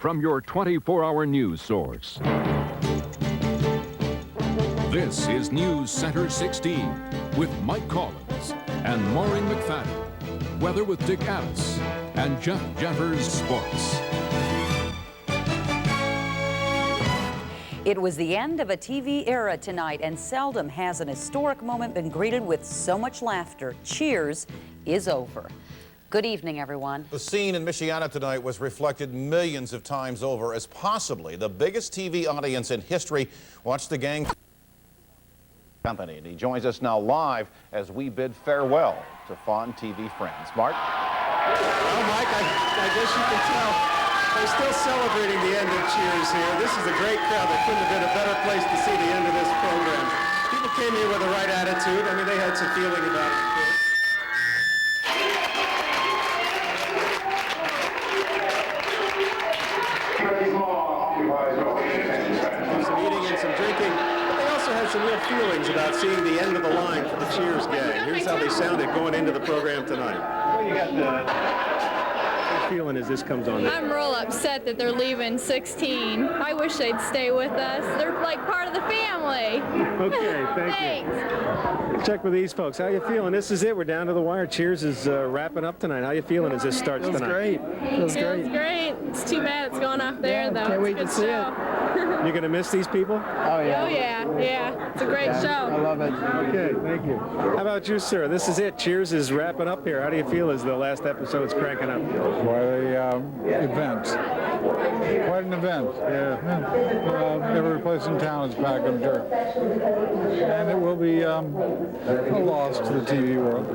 from your 24-hour news source. This is News Center 16 with Mike Collins and Maureen McFadden. Weather with Dick Addis and Jeff Jeffers Sports. It was the end of a TV era tonight, and seldom has an historic moment been greeted with so much laughter. Cheers is over. Good evening, everyone. The scene in Michiana tonight was reflected millions of times over as possibly the biggest TV audience in history watched the gang company. And he joins us now live as we bid farewell to fond TV friends. Mark? Well, Mike, I guess you can tell. They're still celebrating the end of Cheers here. This is a great crowd. There couldn't have been a better place to see the end of this program. People came here with the right attitude. I mean, they had some feeling about it. Some eating and some drinking, but they also had some real feelings about seeing the end of the line for the Cheers gang. Here's how they sounded going into the program tonight. Well, you got the feeling as this comes on? I'm real upset that they're leaving 16. I wish they'd stay with us. They're like part of the family. Okay, thank you. Check with these folks. How you feeling? This is it. We're down to the wire. Cheers is wrapping up tonight. How you feeling as this starts tonight? Great. Feels great. It's too bad it's going off there, though. Can't wait to see it. You're going to miss these people? Oh, yeah. Oh, yeah. Yeah. It's a great show. I love it. Okay, thank you. How about you, sir? This is it. Cheers is wrapping up here. How do you feel as the last episode's cranking up? Quite an event. Quite an event. Yeah. Every place in town is packed, I'm sure. And it will be a loss to the TV world.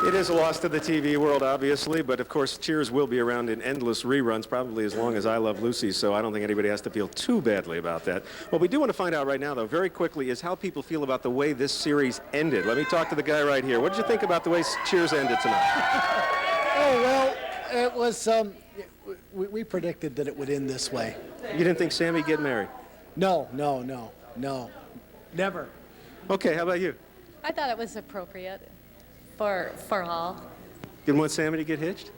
It is a loss to the TV world, obviously, but of course Cheers will be around in endless reruns, probably as long as I Love Lucy, so I don't think anybody has to feel too badly about that. What we do want to find out right now, though, very quickly, is how people feel about the way this series ended. Let me talk to the guy right here. What did you think about the way Cheers ended tonight? Oh, well, it was, we predicted that it would end this way. You didn't think Sammy'd get married? No. Never. Okay, how about you? I thought it was appropriate for all. Didn't want Sammy to get hitched?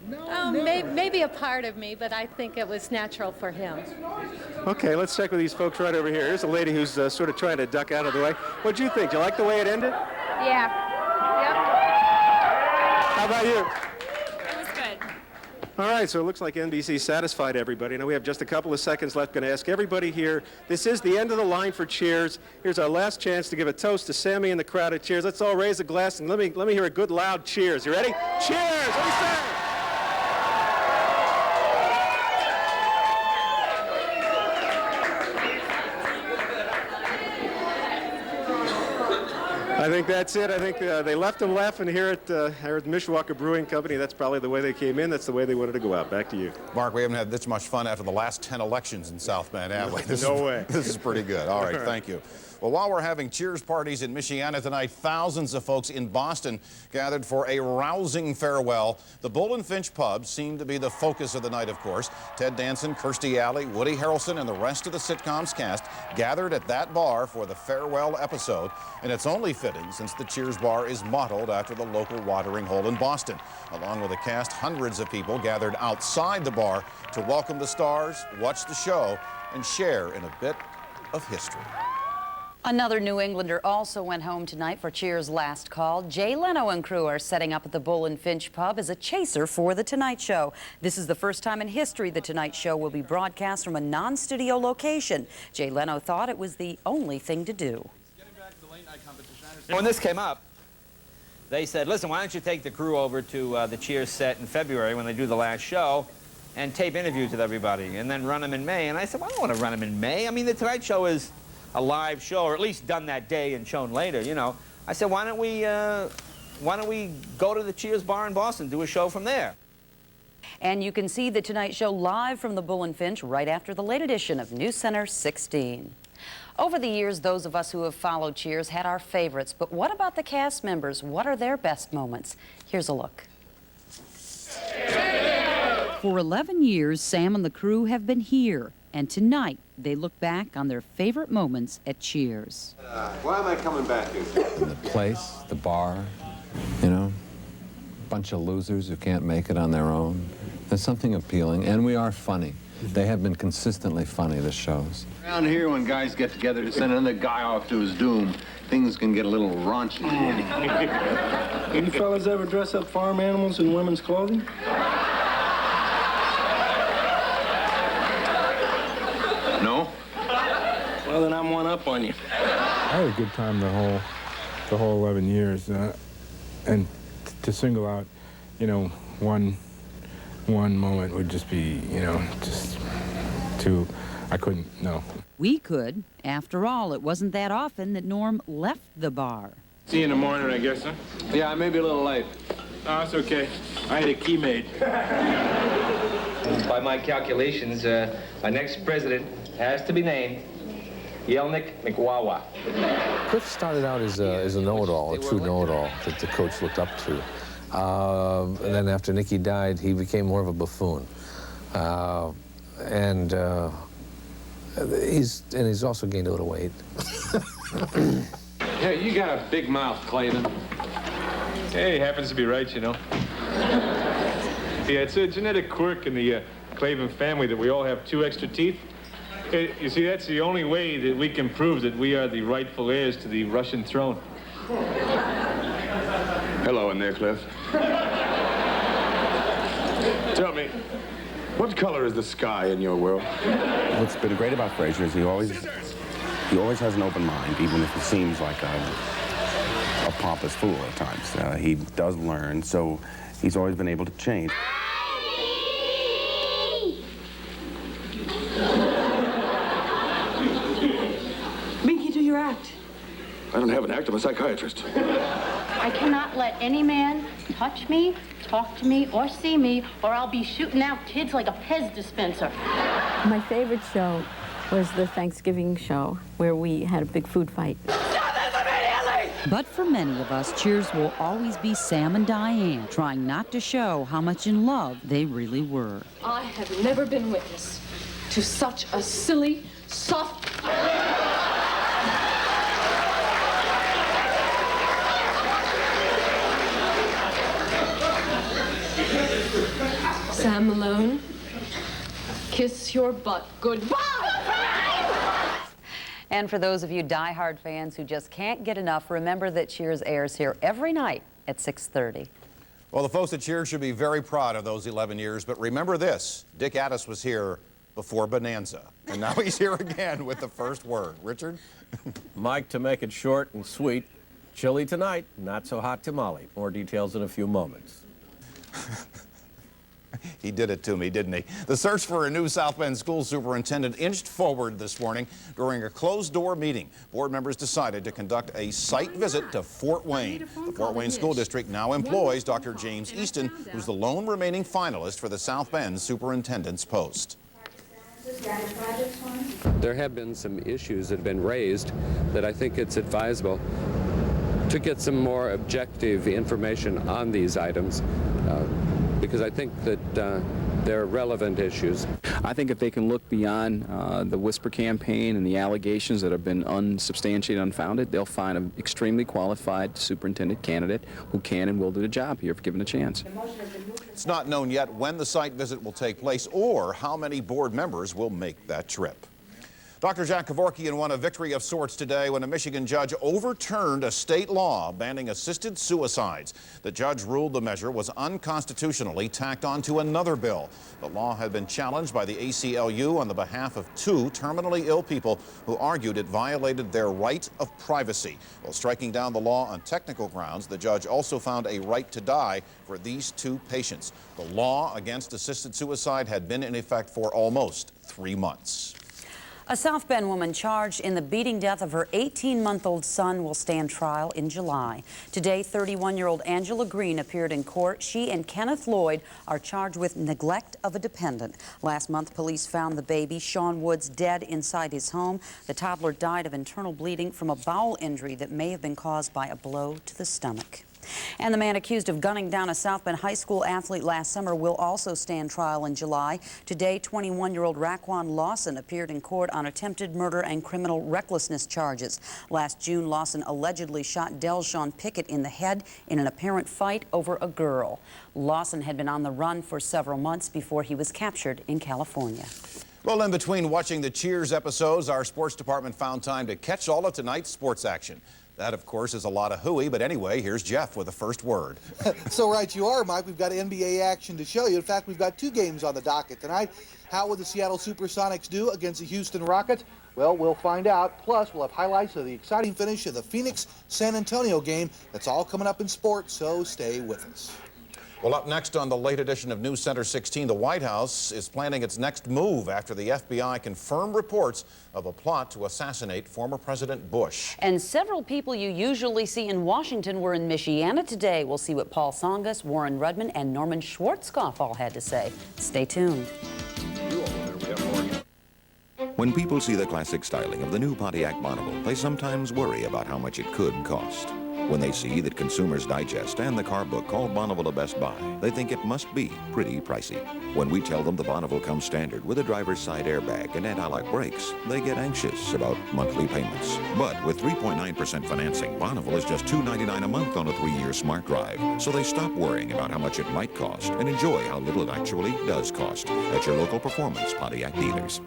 No, maybe a part of me, but I think it was natural for him. Okay, let's check with these folks right over here. Here's a lady who's sort of trying to duck out of the way. What'd you think? Do you like the way it ended? Yeah. Yep. How about you? It was good. All right, so it looks like NBC satisfied everybody. Now we have just a couple of seconds left. Going to ask everybody here, this is the end of the line for Cheers. Here's our last chance to give a toast to Sammy and the crowd at Cheers. Let's all raise a glass and let me hear a good loud cheers. You ready? Cheers! What do you say? I think that's it. I think they left them laughing here at the Mishawaka Brewing Company. That's probably the way they came in. That's the way they wanted to go out. Back to you. Mark, we haven't had this much fun after the last 10 elections in South Bend, have we? No way. This is pretty good. All right, thank you. Well, while we're having Cheers parties in Michiana tonight, thousands of folks in Boston gathered for a rousing farewell. The Bull and Finch pub seemed to be the focus of the night, of course. Ted Danson, Kirstie Alley, Woody Harrelson, and the rest of the sitcom's cast gathered at that bar for the farewell episode. And it's only fitting since the Cheers bar is modeled after the local watering hole in Boston. Along with the cast, hundreds of people gathered outside the bar to welcome the stars, watch the show, and share in a bit of history. Another New Englander also went home tonight for Cheers' last call. Jay Leno and crew are setting up at the Bull and Finch pub as a chaser for The Tonight Show. This is the first time in history The Tonight Show will be broadcast from a non-studio location. Jay Leno thought it was the only thing to do. When this came up, they said, listen, why don't you take the crew over to the Cheers set in February when they do the last show and tape interviews with everybody and then run them in May. And I said, well, I don't want to run them in May. I mean, The Tonight Show is a live show, or at least done that day and shown later, you know. I said, why don't we go to the Cheers bar in Boston, do a show from there? And you can see The Tonight Show live from the Bull and Finch right after the late edition of NewsCenter 16. Over the years, those of us who have followed Cheers had our favorites, but what about the cast members? What are their best moments? Here's a look. For 11 years, Sam and the crew have been here, and tonight they look back on their favorite moments at Cheers. Why am I coming back here? The place, the bar, you know, bunch of losers who can't make it on their own, There's something appealing, and we are funny. They have been consistently funny, the shows. Around here, when guys get together to send another guy off to his doom, things can get a little raunchy. You fellas ever dress up farm animals in women's clothing? No? Well, then I'm one up on you. I had a good time the whole 11 years, and to single out, you know, one moment would just be, you know, just too. I couldn't. No. We could. After all, it wasn't that often that Norm left the bar. See you in the morning, I guess, huh? Yeah, I may be a little late. Oh, it's okay. I had a key made. By my calculations, our next president has to be named Yelnick McWawa. Cliff started out as a know-it-all, a true know-it-all that the coach looked up to. And then after Nicky died, he became more of a buffoon. He's also gained a little weight. Hey, you got a big mouth, Clayton. Hey, happens to be right, you know. Yeah, it's a genetic quirk in the Clavin family that we all have 2 extra teeth. You see, that's the only way that we can prove that we are the rightful heirs to the Russian throne. Hello in there, Cliff. Tell me, what color is the sky in your world? What's been great about Frazier is he always has an open mind, even if it seems like a pompous fool at times. He does learn, so he's always been able to change. Binky, do your act. I don't have an act, I'm a psychiatrist. I cannot let any man touch me, talk to me, or see me, or I'll be shooting out kids like a Pez dispenser. My favorite show was the Thanksgiving show where we had a big food fight. But for many of us, Cheers will always be Sam and Diane, trying not to show how much in love they really were. I have never been witness to such a silly, soft... Sam Malone, kiss your butt goodbye! And for those of you diehard fans who just can't get enough, remember that Cheers airs here every night at 6:30. Well, the folks at Cheers should be very proud of those 11 years, but remember this, Dick Addis was here before Bonanza, and now he's here again with the first word. Richard? Mike, to make it short and sweet, chilly tonight, not so hot tamale. More details in a few moments. He did it to me, didn't he? The search for a new South Bend school superintendent inched forward this morning during a closed-door meeting. Board members decided to conduct a site visit to Fort Wayne. The Fort Wayne School District now employs Dr. James Easton, who's the lone remaining finalist for the South Bend superintendent's post. There have been some issues that have been raised that I think it's advisable to get some more objective information on these items. Because I think that they're relevant issues. I think if they can look beyond the whisper campaign and the allegations that have been unsubstantiated, unfounded, they'll find an extremely qualified superintendent candidate who can and will do the job here if given a chance. It's not known yet when the site visit will take place or how many board members will make that trip. Dr. Jack Kevorkian won a victory of sorts today when a Michigan judge overturned a state law banning assisted suicides. The judge ruled the measure was unconstitutionally tacked onto another bill. The law had been challenged by the ACLU on the behalf of 2 terminally ill people who argued it violated their right of privacy. While striking down the law on technical grounds, the judge also found a right to die for these 2 patients. The law against assisted suicide had been in effect for almost 3 months. A South Bend woman charged in the beating death of her 18-month-old son will stand trial in July. Today, 31-year-old Angela Green appeared in court. She and Kenneth Lloyd are charged with neglect of a dependent. Last month, police found the baby, Sean Woods, dead inside his home. The toddler died of internal bleeding from a bowel injury that may have been caused by a blow to the stomach. And the man accused of gunning down a South Bend high school athlete last summer will also stand trial in July. Today, 21-year-old Raquan Lawson appeared in court on attempted murder and criminal recklessness charges. Last June, Lawson allegedly shot Delshawn Pickett in the head in an apparent fight over a girl. Lawson had been on the run for several months before he was captured in California. Well, in between watching the Cheers episodes, our sports department found time to catch all of tonight's sports action. That, of course, is a lot of hooey, but anyway, here's Jeff with the first word. So right you are, Mike. We've got NBA action to show you. In fact, we've got 2 games on the docket tonight. How will the Seattle Supersonics do against the Houston Rockets? Well, we'll find out. Plus, we'll have highlights of the exciting finish of the Phoenix-San Antonio game. That's all coming up in sports, so stay with us. Well, up next on the late edition of NewsCenter 16, the White House is planning its next move after the FBI confirmed reports of a plot to assassinate former President Bush. And several people you usually see in Washington were in Michiana today. We'll see what Paul Tsongas, Warren Rudman, and Norman Schwarzkopf all had to say. Stay tuned. When people see the classic styling of the new Pontiac Bonneville, they sometimes worry about how much it could cost. When they see that Consumer's Digest and the car book called Bonneville a Best Buy, they think it must be pretty pricey. When we tell them the Bonneville comes standard with a driver's side airbag and anti-lock brakes, they get anxious about monthly payments. But with 3.9% financing, Bonneville is just $2.99 a month on a 3-year smart drive. So they stop worrying about how much it might cost and enjoy how little it actually does cost at your local Performance Pontiac dealers.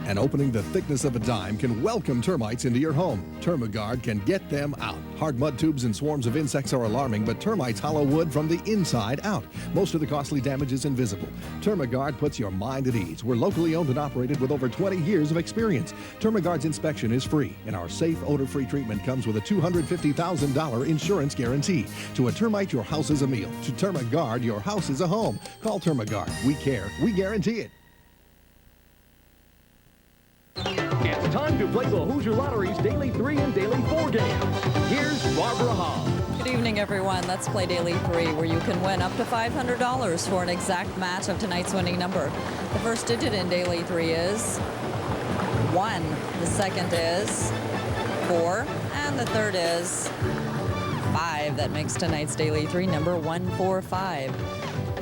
And opening the thickness of a dime can welcome termites into your home. Termagard can get them out. Hard mud tubes and swarms of insects are alarming, but termites hollow wood from the inside out. Most of the costly damage is invisible. Termagard puts your mind at ease. We're locally owned and operated with over 20 years of experience. Termagard's inspection is free, and our safe, odor-free treatment comes with a $250,000 insurance guarantee. To a termite, your house is a meal. To Termagard, your house is a home. Call Termagard. We care. We guarantee it. It's time to play the Hoosier Lottery's Daily 3 and Daily 4 games. Here's Barbara Hobb. Good evening, everyone. Let's play Daily 3, where you can win up to $500 for an exact match of tonight's winning number. The first digit in Daily 3 is 1. The second is 4. And the third is 5. That makes tonight's Daily 3 number 145.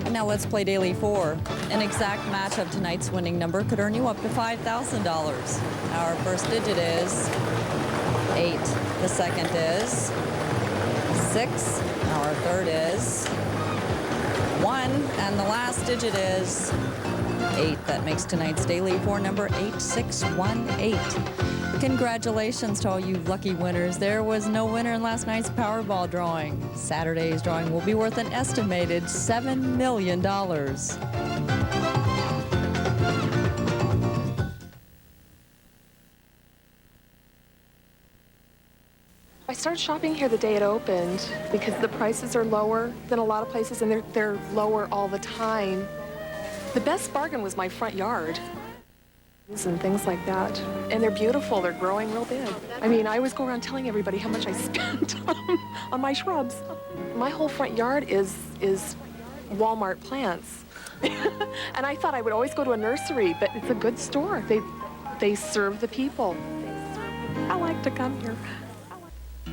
And now let's play Daily 4. An exact match of tonight's winning number could earn you up to $5,000. Our first digit is 8. The second is 6. Our third is 1. And the last digit is 8. That makes tonight's Daily 4 number 8618. Congratulations to all you lucky winners. There was no winner in last night's Powerball drawing. Saturday's drawing will be worth an estimated $7 million. I started shopping here the day it opened because the prices are lower than a lot of places, and they're lower all the time. The best bargain was my front yard and things like that. And they're beautiful. They're growing real big. I mean, I always go around telling everybody how much I spent on my shrubs. My whole front yard is Walmart plants. And I thought I would always go to a nursery, but it's a good store. They serve the people. I like to come here.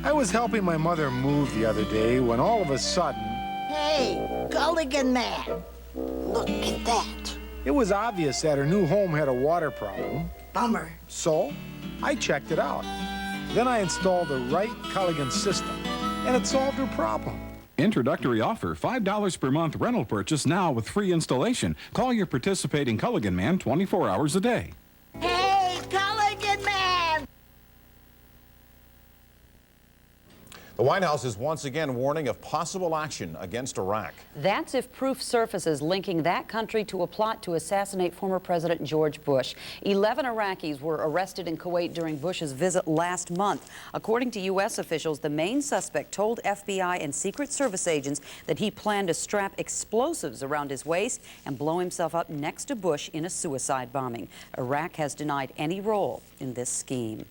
I was helping my mother move the other day when all of a sudden... Hey, Gulligan man, look at that. It was obvious that her new home had a water problem. Bummer. So, I checked it out. Then I installed the right Culligan system, and it solved her problem. Introductory offer, $5 per month rental purchase now with free installation. Call your participating Culligan man 24 hours a day. Hey, Culligan man! The White House is once again warning of possible action against Iraq. That's if proof surfaces linking that country to a plot to assassinate former President George Bush. 11 Iraqis were arrested in Kuwait during Bush's visit last month. According to U.S. officials, the main suspect told FBI and Secret Service agents that he planned to strap explosives around his waist and blow himself up next to Bush in a suicide bombing. Iraq has denied any role in this scheme.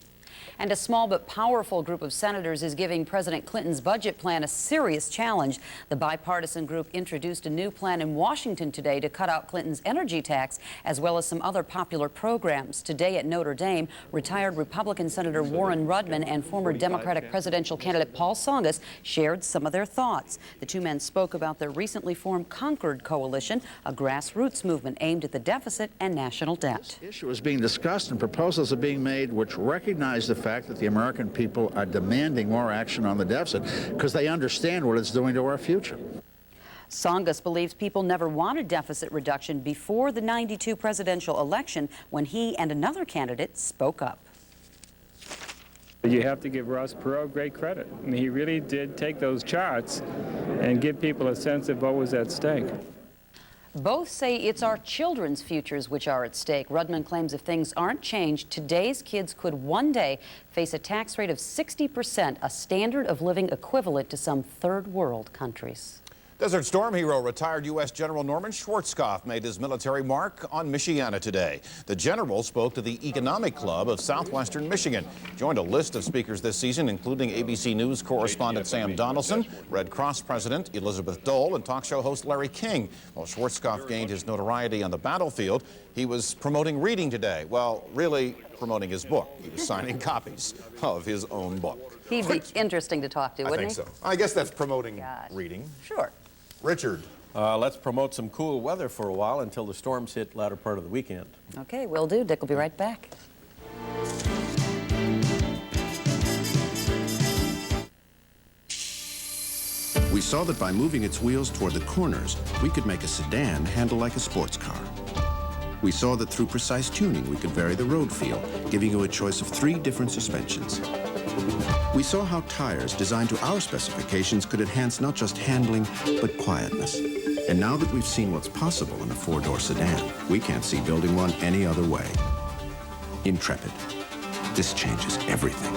And a small but powerful group of senators is giving President Clinton's budget plan a serious challenge. The bipartisan group introduced a new plan in Washington today to cut out Clinton's energy tax, as well as some other popular programs. Today at Notre Dame, retired Republican Senator Warren Rudman and former Democratic presidential candidate Paul Tsongas shared some of their thoughts. The two men spoke about their recently formed Concord Coalition, a grassroots movement aimed at the deficit and national debt. This issue is being discussed and proposals are being made which recognize the fact that the American people are demanding more action on the deficit because they understand what it's doing to our future. Tsongas believes people never wanted deficit reduction before the '92 presidential election, when he and another candidate spoke up. You have to give Ross Perot great credit. I mean, he really did take those charts and give people a sense of what was at stake. Both say it's our children's futures which are at stake. Rudman claims if things aren't changed, today's kids could one day face a tax rate of 60%, a standard of living equivalent to some third world countries. Desert Storm hero retired U.S. General Norman Schwarzkopf made his military mark on Michiana today. The general spoke to the Economic Club of Southwestern Michigan. Joined a list of speakers this season, including ABC News correspondent Sam Donaldson, Red Cross president Elizabeth Dole, and talk show host Larry King. While Schwarzkopf gained his notoriety on the battlefield, he was promoting reading today. Well, really promoting his book. He was signing copies of his own book. He'd be interesting to talk to, wouldn't he? I think so. I guess that's promoting reading. Sure. Richard. Let's promote some cool weather for a while until the storms hit latter part of the weekend. Okay, will do. Dick will be right back. We saw that by moving its wheels toward the corners, we could make a sedan handle like a sports car. We saw that through precise tuning, we could vary the road feel, giving you a choice of 3 different suspensions. We saw how tires designed to our specifications could enhance not just handling, but quietness. And now that we've seen what's possible in a 4-door sedan, we can't see building one any other way. Intrepid. This changes everything.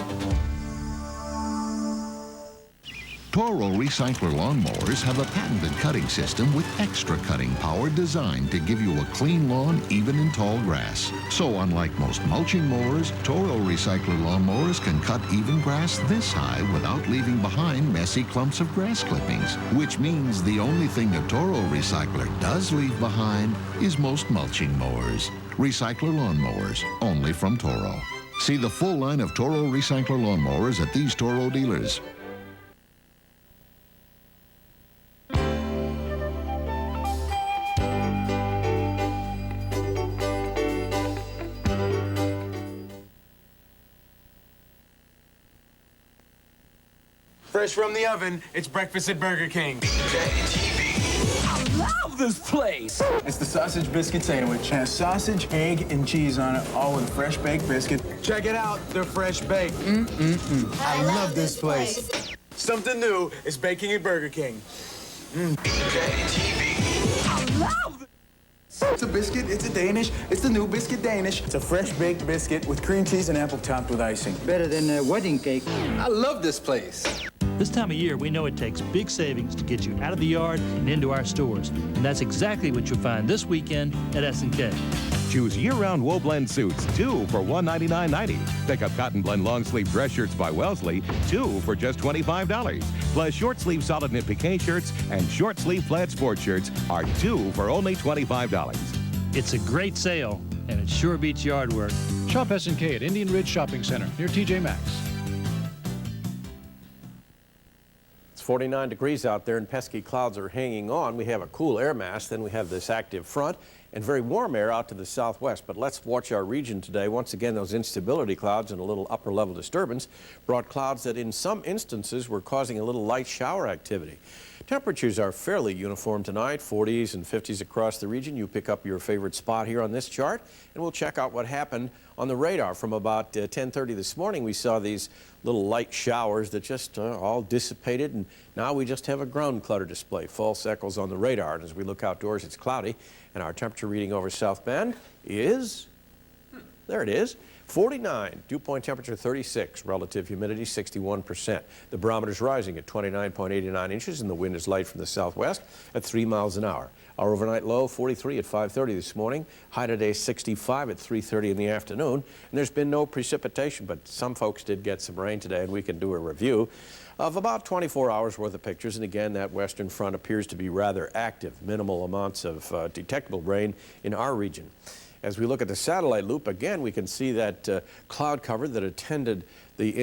Toro recycler lawnmowers have a patented cutting system with extra cutting power designed to give you a clean lawn even in tall grass. So unlike most mulching mowers, Toro recycler lawnmowers can cut even grass this high without leaving behind messy clumps of grass clippings, which means the only thing a Toro recycler does leave behind is most mulching mowers. Recycler lawnmowers, only from Toro. See the full line of Toro recycler lawnmowers at these Toro dealers. Fresh from the oven, it's breakfast at Burger King. I love this place. It's the sausage biscuit sandwich. It has sausage, egg, and cheese on it, all with a fresh baked biscuit. Check it out, they're fresh baked. I love this place. Something new is baking at Burger King. I love It's a biscuit, it's a Danish, it's the new biscuit Danish. It's a fresh baked biscuit with cream cheese and apple topped with icing. Better than a wedding cake. I love this place. This time of year, we know it takes big savings to get you out of the yard and into our stores. And that's exactly what you'll find this weekend at S&K. Choose year-round wool blend suits, 2 for $199.90. Pick up cotton blend long-sleeve dress shirts by Wellesley, 2 for just $25. Plus short-sleeve solid knit piqué shirts and short-sleeve plaid sport shirts are 2 for only $25. It's a great sale, and it sure beats yard work. Shop S&K at Indian Ridge Shopping Center near TJ Maxx. 49 degrees out there and pesky clouds are hanging on. We have a cool air mass, then we have this active front and very warm air out to the southwest. But let's watch our region today. Once again, those instability clouds and a little upper level disturbance brought clouds that in some instances were causing a little light shower activity. Temperatures are fairly uniform tonight, 40s and 50s across the region. You pick up your favorite spot here on this chart, and we'll check out what happened on the radar. From about 10:30 this morning, we saw these little light showers that just all dissipated, and now we just have a ground clutter display, false echoes on the radar. And as we look outdoors, it's cloudy, and our temperature reading over South Bend is, there it is, 49, dew point temperature 36, relative humidity 61%. The barometer's rising at 29.89 inches, and the wind is light from the southwest at 3 miles an hour. Our overnight low 43 at 5:30 this morning. High today 65 at 3:30 in the afternoon. And there's been no precipitation, but some folks did get some rain today, and we can do a review of about 24 hours worth of pictures. And again, that western front appears to be rather active. Minimal amounts of detectable rain in our region. As we look at the satellite loop, again, we can see that cloud cover that attended the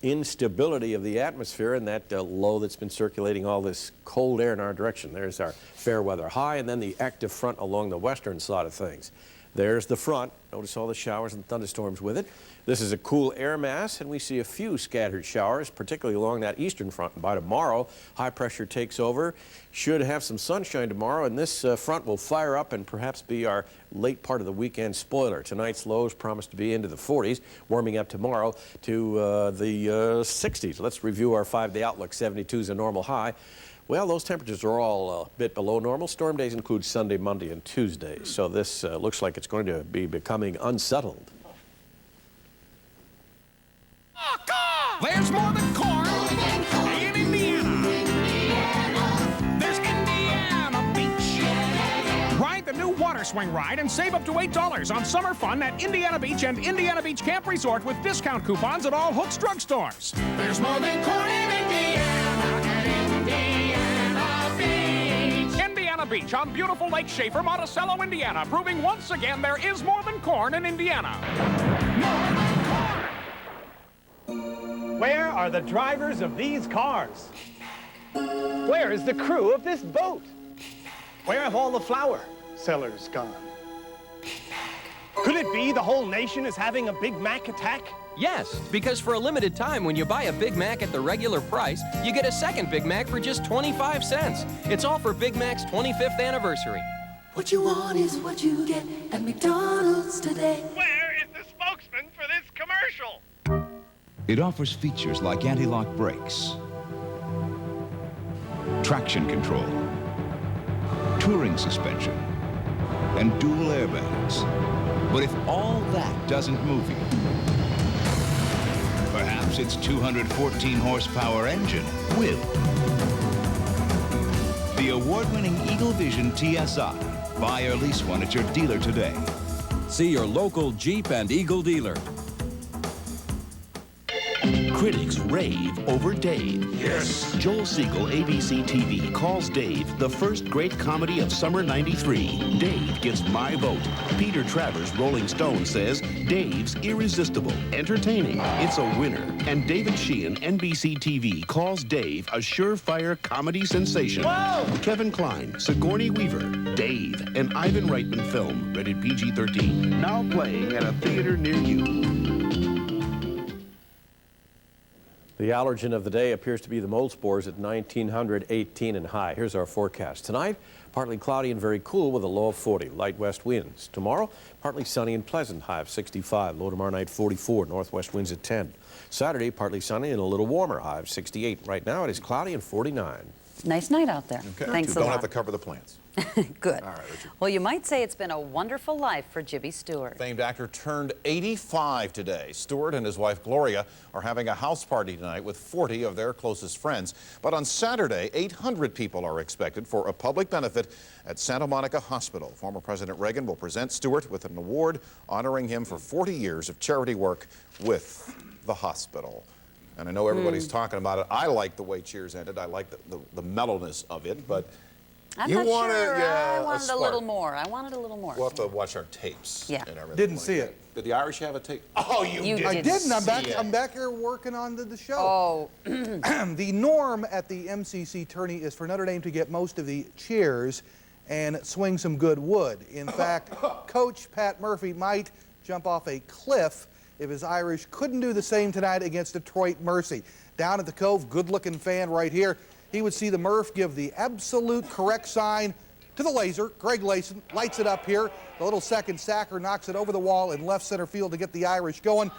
instability of the atmosphere and that low that's been circulating all this cold air in our direction. There's our fair weather high, and then the active front along the western side of things. There's the front. Notice all the showers and thunderstorms with it. This is a cool air mass, and we see a few scattered showers, particularly along that eastern front. And by tomorrow, high pressure takes over. Should have some sunshine tomorrow, and this front will fire up and perhaps be our late part of the weekend spoiler. Tonight's lows promise to be into the 40s, warming up tomorrow to the 60s. Let's review our 5-day outlook. 72 is a normal high. Well, those temperatures are all a bit below normal. Storm days include Sunday, Monday, and Tuesday. So this looks like it's going to be becoming unsettled. There's more than corn in Indiana. There's Indiana Beach. Ride the new water swing ride and save up to $8 on summer fun at Indiana Beach and Indiana Beach Camp Resort with discount coupons at all Hooks drugstores. There's more than corn in Indiana at Indiana Beach. Indiana Beach on beautiful Lake Schaefer, Monticello, Indiana, proving once again there is more than corn in Indiana. More than corn. Where are the drivers of these cars? Where is the crew of this boat? Where have all the flour sellers gone? Could it be the whole nation is having a Big Mac attack? Yes, because for a limited time, when you buy a Big Mac at the regular price, you get a second Big Mac for just 25 cents. It's all for Big Mac's 25th anniversary. What you want is what you get at McDonald's today. Where is the spokesman for this commercial? It offers features like anti-lock brakes, traction control, touring suspension, and dual airbags. But if all that doesn't move you, perhaps its 214 horsepower engine will. The award-winning Eagle Vision TSI. Buy or lease one at your dealer today. See your local Jeep and Eagle dealer. Critics rave over Dave. Yes. Joel Siegel, ABC TV, calls Dave the first great comedy of summer '93. Dave gets my vote. Peter Travers, Rolling Stone, says Dave's irresistible, entertaining. It's a winner. And David Sheehan, NBC TV, calls Dave a surefire comedy sensation. Whoa! Kevin Kline, Sigourney Weaver, Dave, an Ivan Reitman film, rated PG-13. Now playing at a theater near you. The allergen of the day appears to be the mold spores at 1918 and high. Here's our forecast. Tonight, partly cloudy and very cool with a low of 40, light west winds. Tomorrow, partly sunny and pleasant, high of 65, low tomorrow night 44, northwest winds at 10. Saturday, partly sunny and a little warmer, high of 68. Right now, it is cloudy and 49. Nice night out there. Okay. Thanks a Don't lot. have to cover the plants. Good. All right, Richard. Well, you might say it's been a wonderful life for Jibby Stewart. Famed actor turned 85 today. Stewart and his wife Gloria are having a house party tonight with 40 of their closest friends. But on Saturday, 800 people are expected for a public benefit at Santa Monica Hospital. Former President Reagan will present Stewart with an award honoring him for 40 years of charity work with the hospital. And I know everybody's talking about it. I like the way Cheers ended. I like the mellowness of it, but I'm you not want sure. yeah, I wanted a spark. little more. I wanted a little more. We'll have to watch our tapes. Yeah. And everything. Didn't like see that. it. Did the Irish have a tape? Oh, you did. I didn't. I'm back. see it. I'm back here working on the show. Oh. The norm at the MCC tourney is for Notre Dame to get most of the cheers and swing some good wood. In fact, Coach Pat Murphy might jump off a cliff if his Irish couldn't do the same tonight against Detroit Mercy. Down at the Cove, good-looking fan right here. He would see the Murph give the absolute correct sign to the laser. Greg Layson lights it up here. The little second sacker knocks it over the wall in left center field to get the Irish going.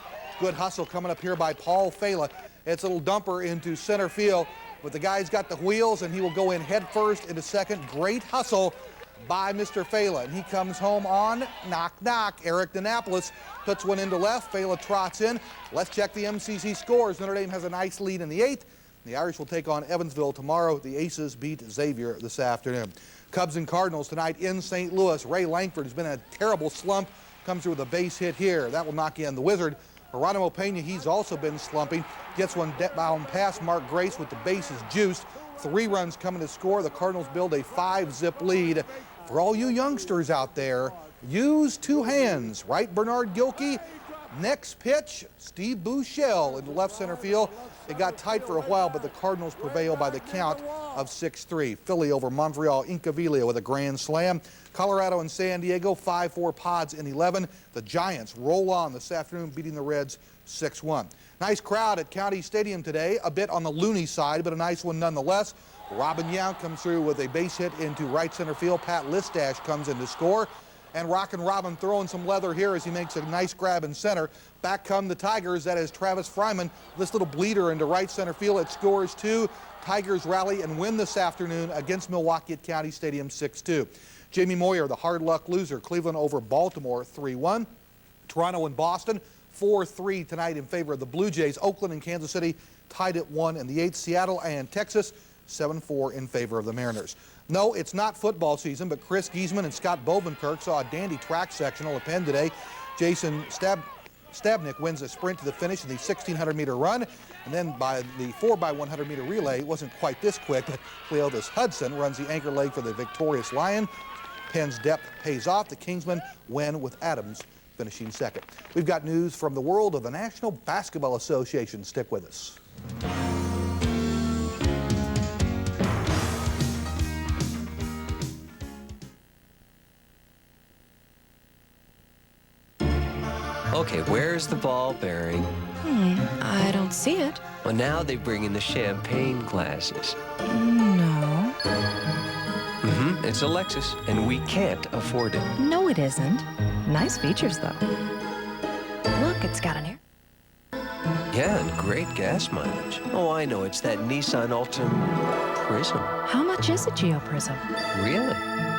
Good hustle coming up here by Paul Fela. It's a little dumper into center field, but the guy's got the wheels, and he will go in head first into second. Great hustle by Mr. Fela. And he comes home on knock, knock. Eric Denapolis puts one into left. Fela trots in. Let's check the MCC scores. Notre Dame has a nice lead in the 8th. The Irish will take on Evansville tomorrow. The Aces beat Xavier this afternoon. Cubs and Cardinals tonight in St. Louis. Ray Langford has been in a terrible slump. Comes through with a base hit here. That will knock in the Wizard. Geronimo Pena, he's also been slumping. Gets one down past Mark Grace with the bases juiced. 3 runs coming to score. The Cardinals build a 5-zip lead. For all you youngsters out there, use 2 hands. Right, Bernard Gilkey. Next pitch, Steve Buechele into left center field. It got tight for a while, but the Cardinals prevail by the count of 6-3. Philly over Montreal, Incaviglia with a grand slam. Colorado and San Diego, 5-4 Pods in 11. The Giants roll on this afternoon, beating the Reds 6-1. Nice crowd at County Stadium today, a bit on the loony side, but a nice one nonetheless. Robin Yount comes through with a base hit into right center field. Pat Listash comes in to score. And Rockin' Robin throwing some leather here as he makes a nice grab in center. Back come the Tigers. That is Travis Fryman. This little bleeder into right center field. It scores 2. Tigers rally and win this afternoon against Milwaukee at County Stadium 6-2. Jamie Moyer, the hard luck loser. Cleveland over Baltimore 3-1. Toronto and Boston 4-3 tonight in favor of the Blue Jays. Oakland and Kansas City tied at 1 in the 8th. Seattle and Texas 7-4 in favor of the Mariners. No, it's not football season, but Chris Giesman and Scott Bovenkirk saw a dandy track sectional at Penn today. Jason Stabnick wins a sprint to the finish in the 1,600-meter run. And then by the 4x100-meter relay, it wasn't quite this quick, but Cleotis Hudson runs the anchor leg for the victorious Lion. Penn's depth pays off. The Kingsmen win with Adams finishing second. We've got news from the world of the National Basketball Association. Stick with us. Okay, where's the ball bearing? I don't see it. Well, now they bring in the champagne glasses. No. It's a Lexus, and we can't afford it. No, it isn't. Nice features, though. Look, it's got an air. Yeah, and great gas mileage. Oh, I know. It's that Nissan Altima Prism. How much is a Geo Prism? Really?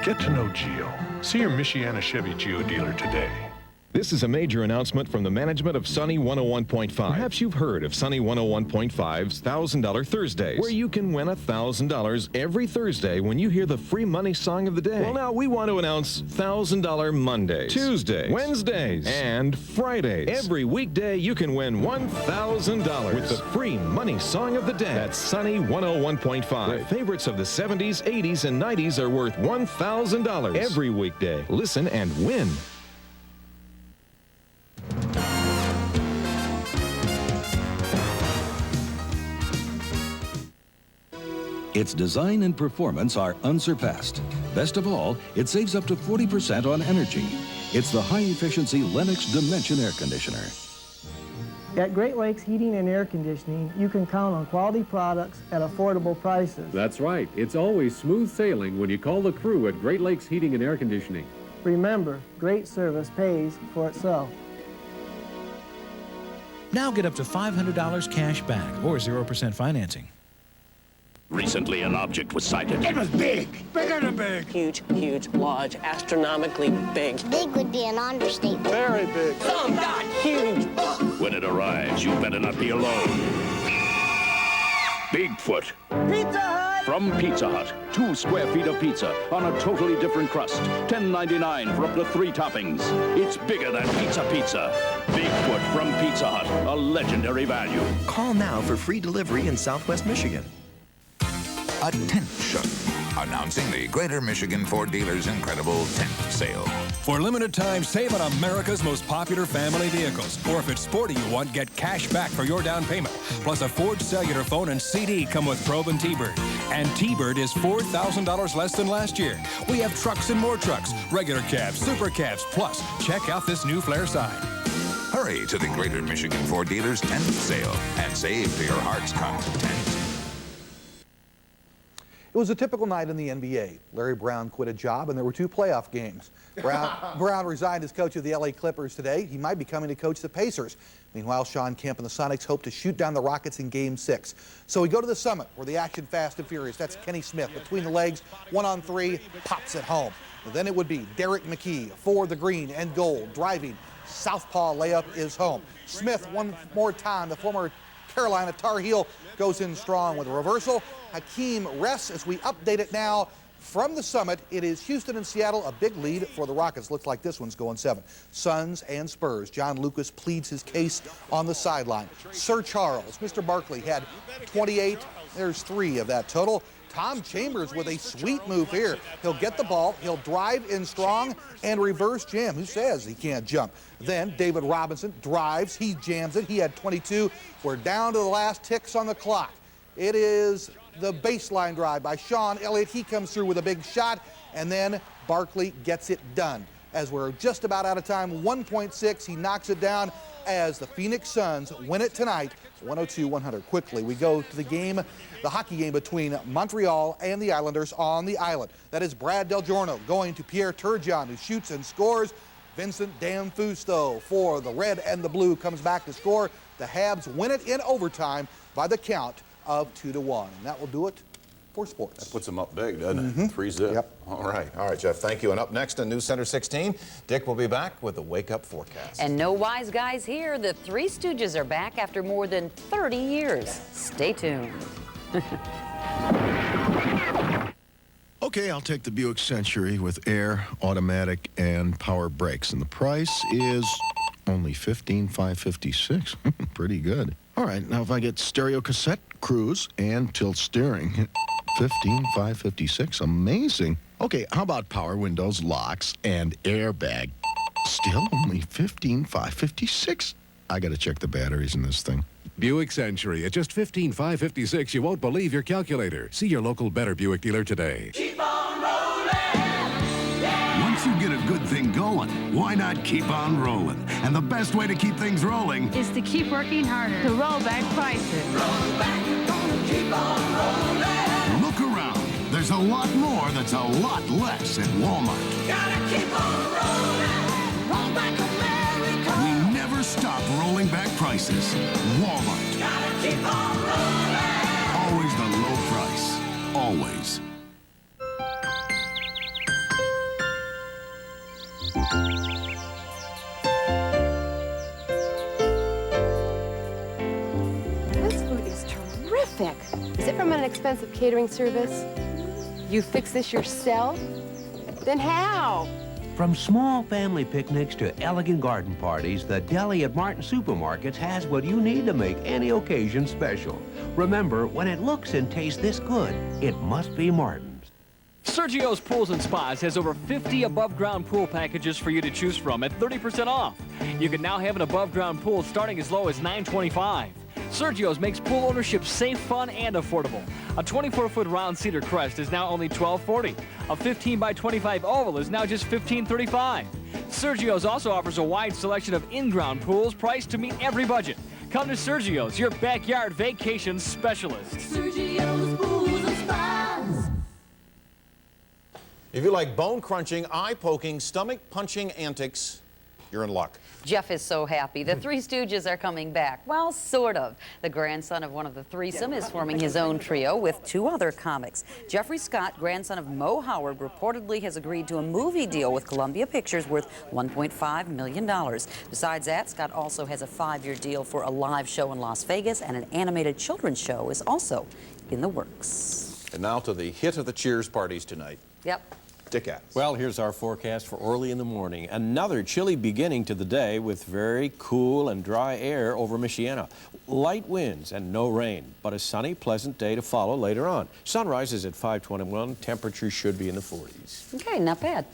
Get to know Geo. See your Michiana Chevy Geo dealer today. This is a major announcement from the management of Sunny 101.5. Perhaps you've heard of Sunny 101.5's $1,000 Thursdays, where you can win $1,000 every Thursday when you hear the free money song of the day. Well, now we want to announce $1,000 Mondays, Tuesdays, Wednesdays, and Fridays. Every weekday you can win $1,000 with the free money song of the day. That's Sunny 101.5, where favorites of the 70s, 80s, and 90s are worth $1,000 every weekday. Listen and win. Its design and performance are unsurpassed. Best of all, it saves up to 40% on energy. It's the high-efficiency Lennox Dimension air conditioner. At Great Lakes Heating and Air Conditioning, you can count on quality products at affordable prices. That's right. It's always smooth sailing when you call the crew at Great Lakes Heating and Air Conditioning. Remember, great service pays for itself. Now get up to $500 cash back or 0% financing. Recently, an object was sighted. It was big, bigger than big. Huge, huge, large, astronomically big. Big would be an understatement. Very big. Oh, God, huge. When it arrives, you better not be alone. Bigfoot. Pizza Hut! From Pizza Hut. 2 square feet of pizza on a totally different crust. $10.99 for up to 3 toppings. It's bigger than pizza. Bigfoot from Pizza Hut. A legendary value. Call now for free delivery in Southwest Michigan. Attention! Announcing the Greater Michigan Ford Dealers' incredible tent sale. For limited time, save on America's most popular family vehicles. Or if it's sporty you want, get cash back for your down payment. Plus a Ford cellular phone and CD come with Probe and T-Bird. And T-Bird is $4,000 less than last year. We have trucks and more trucks, regular cabs, super cabs. Plus, check out this new flare sign. Hurry to the Greater Michigan Ford Dealers' tent sale and save to your heart's content. It was a typical night in the NBA. Larry Brown quit a job, and there were 2 playoff games. Brown resigned as coach of the LA Clippers today. He might be coming to coach the Pacers. Meanwhile, Sean Kemp and the Sonics hope to shoot down the Rockets in Game 6. So we go to the Summit, where the action fast and furious. That's Kenny Smith between the legs, 1-on-3, pops it home. Then it would be Derek McKee for the green and gold, driving. Southpaw layup is home. Smith one more time, the former Carolina Tar Heel, goes in strong with a reversal. Hakeem rests as we update it now from the Summit. It is Houston and Seattle, a big lead for the Rockets. Looks like this one's going 7. Suns and Spurs. John Lucas pleads his case on the sideline. Sir Charles, Mr. Barkley had 28. There's 3 of that total. Tom Chambers with a sweet move here. He'll get the ball, he'll drive in strong and reverse jam. Who says he can't jump? Then David Robinson drives, he jams it. He had 22. We're down to the last ticks on the clock. It is the baseline drive by Sean Elliott. He comes through with a big shot, and then Barkley gets it done. As we're just about out of time, 1.6, he knocks it down as the Phoenix Suns win it tonight, 102-100. Quickly, we go to the game, the hockey game between Montreal and the Islanders on the island. That is Brad Del Giorno going to Pierre Turgeon, who shoots and scores. Vincent D'Anfusto for the red and the blue comes back to score. The Habs win it in overtime by the count of 2-1. And that will do it for sports. That puts them up big, doesn't it? 3-0. Yep. All right, Jeff, thank you. And up next on NewsCenter 16, Dick will be back with the wake-up forecast. And no wise guys here. The Three Stooges are back after more than 30 years. Stay tuned. Okay, I'll take the Buick Century with air, automatic, and power brakes. And the price is only $15,556. Pretty good. All right, now if I get stereo cassette, cruise, and tilt steering, $15,556. Amazing. Okay, how about power windows, locks, and airbag? Still only $15,556. I gotta check the batteries in this thing. Buick Century at just $15,556. You won't believe your calculator. See your local Better Buick dealer today. Keep on rolling. Once you get a good thing going, why not keep on rolling? And the best way to keep things rolling is to keep working harder to roll back prices. Roll back, gonna keep on rolling. Look around. There's a lot more that's a lot less at Walmart. Gotta keep on rolling. Roll back America. We never stop rolling back prices. Walmart. Gotta keep on rolling. Always the low price. Always. This food is terrific. Is it from an expensive catering service? You fix this yourself? Then how? From small family picnics to elegant garden parties, the deli at Martin Supermarkets has what you need to make any occasion special. Remember, when it looks and tastes this good, it must be Martin's. Sergio's Pools and Spas has over 50 above-ground pool packages for you to choose from at 30% off. You can now have an above-ground pool starting as low as $925. Sergio's makes pool ownership safe, fun, and affordable. A 24-foot round cedar crest is now only $12.40. A 15 by 25 oval is now just $15.35. Sergio's also offers a wide selection of in-ground pools priced to meet every budget. Come to Sergio's, your backyard vacation specialist. Sergio's Pools and Spas. If you like bone-crunching, eye-poking, stomach-punching antics, you're in luck. Jeff is so happy. The Three Stooges are coming back. Well, sort of. The grandson of one of the threesome is forming his own trio with 2 other comics. Jeffrey Scott, grandson of Mo Howard, reportedly has agreed to a movie deal with Columbia Pictures worth $1.5 million. Besides that, Scott also has a 5-year deal for a live show in Las Vegas, and an animated children's show is also in the works. And now to the hit of the Cheers parties tonight. Yep. Dick Adams. Well, here's our forecast for early in the morning. Another chilly beginning to the day with very cool and dry air over Michiana. Light winds and no rain, but a sunny, pleasant day to follow later on. Sunrise is at 5:21. Temperatures should be in the 40s. Okay, not bad.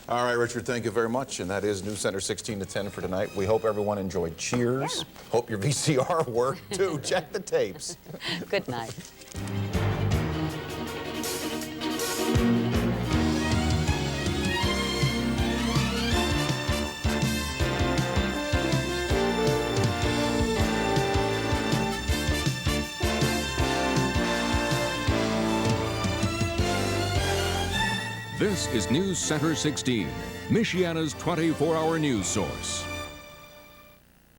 All right, Richard, thank you very much. And that is NewsCenter 16 to 10 for tonight. We hope everyone enjoyed Cheers. Yeah. Hope your VCR worked, too. Check the tapes. Good night. This is News Center 16, Michiana's 24-hour news source.